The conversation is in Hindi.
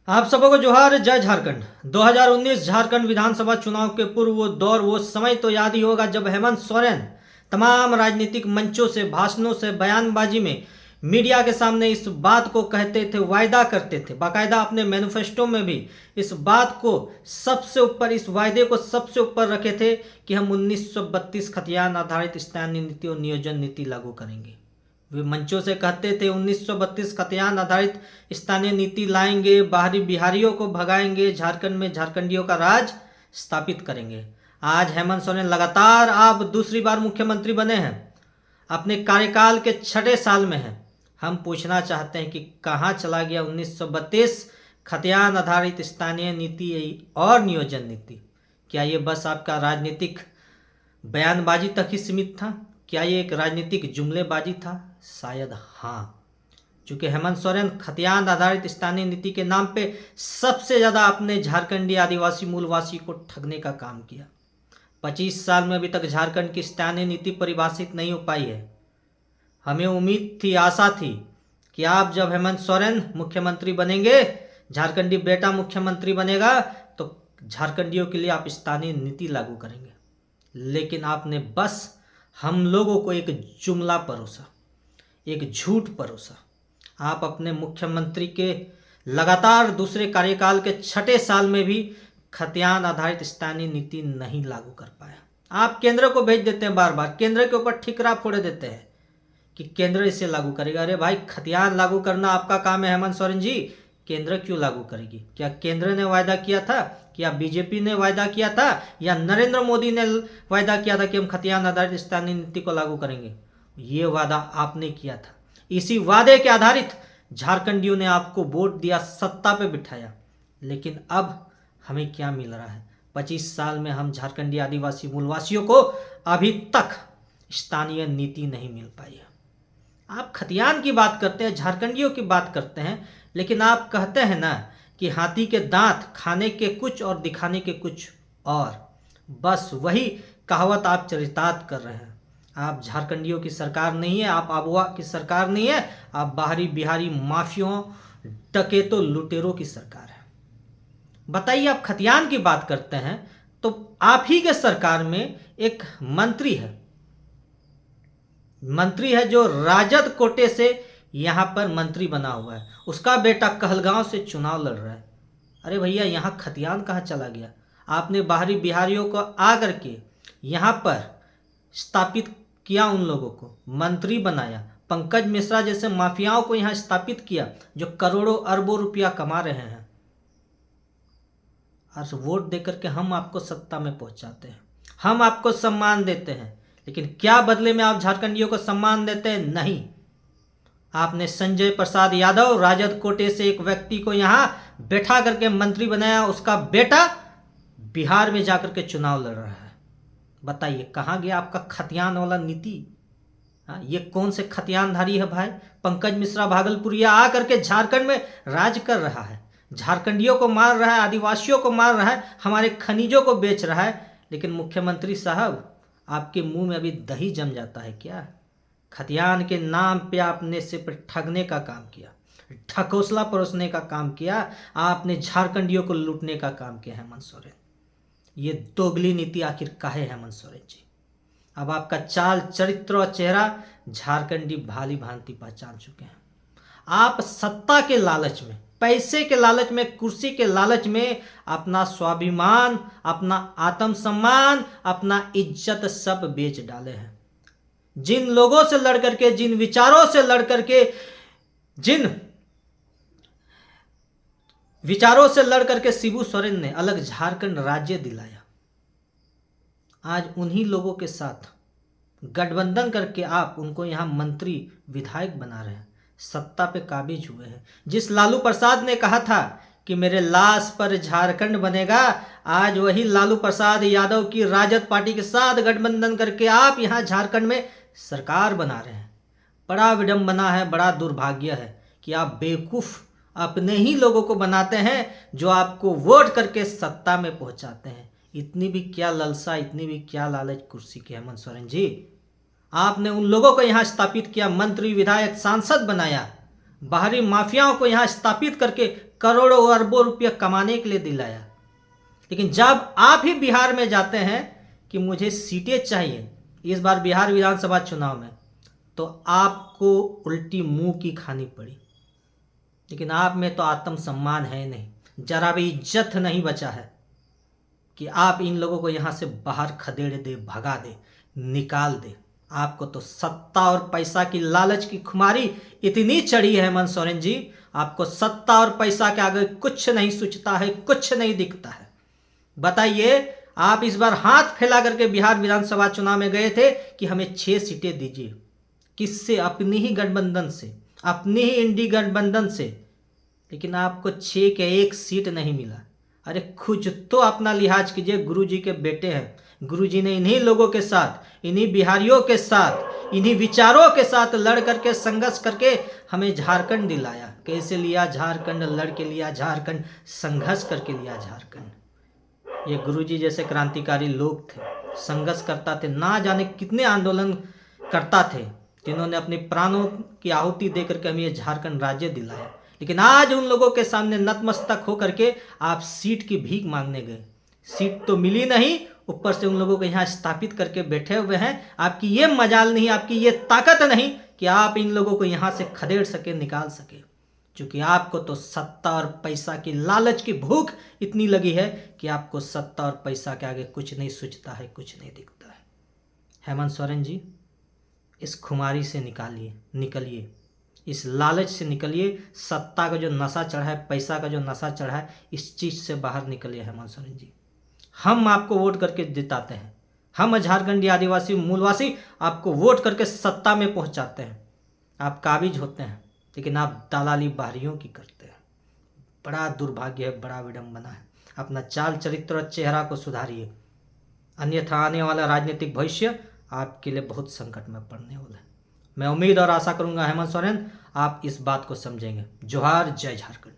आप सबको जोहार, जय झारखंड। 2019 झारखंड विधानसभा चुनाव के पूर्व वो दौर, वो समय तो याद ही होगा जब हेमंत सोरेन तमाम राजनीतिक मंचों से, भाषणों से, बयानबाजी में मीडिया के सामने इस बात को कहते थे, वायदा करते थे, बाकायदा अपने मैनिफेस्टो में भी इस बात को सबसे ऊपर, इस वायदे को सबसे ऊपर रखे थे कि हम 1932 खतियान आधारित स्थानीय नीति और नियोजन नीति लागू करेंगे। वे मंचों से कहते थे 1932 खतियान आधारित स्थानीय नीति लाएंगे, बाहरी बिहारियों को भगाएंगे, झारखंड में झारखंडियों का राज स्थापित करेंगे। आज हेमंत सोरेन लगातार आप दूसरी बार मुख्यमंत्री बने हैं, अपने कार्यकाल के 6ठे साल में हैं। हम पूछना चाहते हैं कि कहाँ चला गया 1932 खतियान आधारित स्थानीय नीति और नियोजन नीति? क्या ये बस आपका राजनीतिक बयानबाजी तक ही सीमित था? क्या ये एक राजनीतिक जुमलेबाजी था? शायद हाँ, चूंकि हेमंत सोरेन खतियान आधारित स्थानीय नीति के नाम पे सबसे ज़्यादा अपने झारखंडी आदिवासी मूलवासी को ठगने का काम किया। 25 साल में अभी तक झारखंड की स्थानीय नीति परिभाषित नहीं हो पाई है। हमें उम्मीद थी, आशा थी कि आप जब हेमंत सोरेन मुख्यमंत्री बनेंगे, झारखंडी बेटा मुख्यमंत्री बनेगा, तो झारखंडियों के लिए आप स्थानीय नीति लागू करेंगे। लेकिन आपने बस हम लोगों को एक जुमला परोसा, एक झूठ परोसा। आप अपने मुख्यमंत्री के लगातार दूसरे कार्यकाल के 6ठे साल में भी खतियान आधारित स्थानीय नीति नहीं लागू कर पाया। आप केंद्र को भेज देते हैं, बार बार केंद्र के ऊपर ठिकरा फोड़े देते हैं कि केंद्र इसे लागू करेगा। अरे भाई, खतियान लागू करना आपका काम है हेमंत सोरेन जी, केंद्र क्यों लागू करेगी? क्या केंद्र ने वायदा किया था? क्या बीजेपी ने वायदा किया था? या नरेंद्र मोदी ने वायदा किया था कि हम खतियान आधारित स्थानीय नीति को लागू करेंगे? ये वादा आपने किया था। इसी वादे के आधारित झारखंडियों ने आपको वोट दिया, सत्ता पे बिठाया। लेकिन अब हमें क्या मिल रहा है? 25 साल में हम झारखंडी आदिवासी मूलवासियों को अभी तक स्थानीय नीति नहीं मिल पाई है। आप खतियान की बात करते हैं, झारखंडियों की बात करते हैं, लेकिन आप कहते हैं ना कि हाथी के दांत खाने के कुछ और दिखाने के कुछ और। बस वही कहावत आप चरितार्थ कर रहे हैं। आप झारखंडियों की सरकार नहीं है, आप आबुआ की सरकार नहीं है, आप बाहरी बिहारी माफियों, डकैतों, लुटेरों की सरकार है। बताइए, आप खतियान की बात करते हैं तो आप ही के सरकार में एक मंत्री है जो राजद कोटे से यहाँ पर मंत्री बना हुआ है। उसका बेटा कहलगांव से चुनाव लड़ रहा है। अरे भैया, यहाँ खतियान कहाँ चला गया? आपने बाहरी बिहारियों को आकर के यहाँ पर स्थापित किया, उन लोगों को मंत्री बनाया, पंकज मिश्रा जैसे माफियाओं को यहाँ स्थापित किया जो करोड़ों अरबों रुपया कमा रहे हैं। और वोट देकर के हम आपको सत्ता में पहुंचाते हैं, हम आपको सम्मान देते हैं, लेकिन क्या बदले में आप झारखंडियों को सम्मान देते हैं? नहीं। आपने संजय प्रसाद यादव, राजद कोटे से एक व्यक्ति को यहाँ बैठा करके मंत्री बनाया, उसका बेटा बिहार में जाकर के चुनाव लड़ रहा है। बताइए, कहाँ गया आपका खतियान वाला नीति? ये कौन से खतियानधारी है भाई? पंकज मिश्रा भागलपुरिया आकर के झारखंड में राज कर रहा है, झारखंडियों को मार रहा है, आदिवासियों को मार रहा है, हमारे खनिजों को बेच रहा है। लेकिन मुख्यमंत्री साहब, आपके मुंह में अभी दही जम जाता है क्या? खतियान के नाम पे आपने सिर्फ ठगने का काम किया, ढकोसला परोसने का काम किया, आपने झारखंडियों को लूटने का काम किया हेमंत सोरेन। ये दोगली नीति आखिर काहे हेमंत सोरेन जी? अब आपका चाल, चरित्र और चेहरा झारखंडी भाली भांति पहचान चुके हैं। आप सत्ता के लालच में, पैसे के लालच में, कुर्सी के लालच में अपना स्वाभिमान, अपना आत्मसम्मान, अपना इज्जत सब बेच डाले हैं। जिन लोगों से लड़ करके, जिन विचारों से लड़ करके, जिन विचारों से लड़ करके शिबू सोरेन ने अलग झारखंड राज्य दिलाया, आज उन्हीं लोगों के साथ गठबंधन करके आप उनको यहाँ मंत्री, विधायक बना रहे हैं, सत्ता पे काबिज हुए हैं। जिस लालू प्रसाद ने कहा था कि मेरे लाश पर झारखंड बनेगा, आज वही लालू प्रसाद यादव की राजद पार्टी के साथ गठबंधन करके आप यहाँ झारखंड में सरकार बना रहे हैं। बड़ा विडंबना है, बड़ा दुर्भाग्य है कि आप बेवकूफ़ अपने ही लोगों को बनाते हैं जो आपको वोट करके सत्ता में पहुंचाते हैं। इतनी भी क्या ललसा, इतनी भी क्या लालच कुर्सी की हेमंत सोरेन जी? आपने उन लोगों को यहाँ स्थापित किया, मंत्री, विधायक, सांसद बनाया, बाहरी माफियाओं को यहाँ स्थापित करके करोड़ों अरबों रुपये कमाने के लिए दिलाया। लेकिन जब आप ही बिहार में जाते हैं कि मुझे सीटें चाहिए इस बार बिहार विधानसभा चुनाव में, तो आपको उल्टी मुंह की खानी पड़ी। लेकिन आप में तो आत्मसम्मान है नहीं, जरा भी इज्जत नहीं बचा है कि आप इन लोगों को यहाँ से बाहर खदेड़ दे, भगा दे, निकाल दे। आपको तो सत्ता और पैसा की लालच की खुमारी इतनी चढ़ी है हेमंत सोरेन जी, आपको सत्ता और पैसा के आगे कुछ नहीं सूझता है, कुछ नहीं दिखता है। बताइए, आप इस बार हाथ फैला करके बिहार विधानसभा चुनाव में गए थे कि हमें 6 सीटें दीजिए। किससे? अपनी ही गठबंधन से, अपनी ही इंडी गठबंधन से। लेकिन आपको 6 के 1 सीट नहीं मिला। अरे कुछ तो अपना लिहाज कीजिए, गुरुजी के बेटे हैं। गुरुजी ने इन्हीं लोगों के साथ, इन्हीं बिहारियों के साथ, इन्हीं विचारों के साथ लड़ करके, संघर्ष करके हमें झारखंड दिलाया। कैसे लिया झारखंड? लड़ के लिया झारखंड, संघर्ष करके लिया झारखंड। ये गुरुजी जैसे क्रांतिकारी लोग थे, संघर्ष करता थे, ना जाने कितने आंदोलन करता थे, जिन्होंने अपने प्राणों की आहुति दे करके हमें ये झारखंड राज्य दिलाया। लेकिन आज उन लोगों के सामने नतमस्तक होकर के आप सीट की भीख मांगने गए। सीट तो मिली नहीं, ऊपर से उन लोगों को यहाँ स्थापित करके बैठे हुए हैं। आपकी ये मजाल नहीं, आपकी ये ताकत नहीं कि आप इन लोगों को यहाँ से खदेड़ सके, निकाल सके। क्योंकि आपको तो सत्ता और पैसा की लालच की भूख इतनी लगी है कि आपको सत्ता और पैसा के आगे कुछ नहीं सूझता है, कुछ नहीं दिखता है। हेमंत सोरेन जी, इस खुमारी से निकलिए, इस लालच से निकलिए। सत्ता का जो नशा चढ़ा है, पैसा का जो नशा चढ़ा है, इस चीज़ से बाहर निकलिए हेमंत सोरेन जी। हम आपको वोट करके जिताते हैं, हम झारखंडी आदिवासी मूलवासी आपको वोट करके सत्ता में पहुंचाते हैं। आप काबिज होते हैं, लेकिन आप दलाली बाहरियों की करते हैं। बड़ा दुर्भाग्य है, बड़ा विडंबना है। अपना चाल चरित्र और चेहरा को सुधारिए, अन्यथा आने वाला राजनीतिक भविष्य आपके लिए बहुत संकट में पड़ने वाला है। मैं उम्मीद और आशा करूंगा हेमंत सोरेन आप इस बात को समझेंगे। जोहार, जय झारखंड।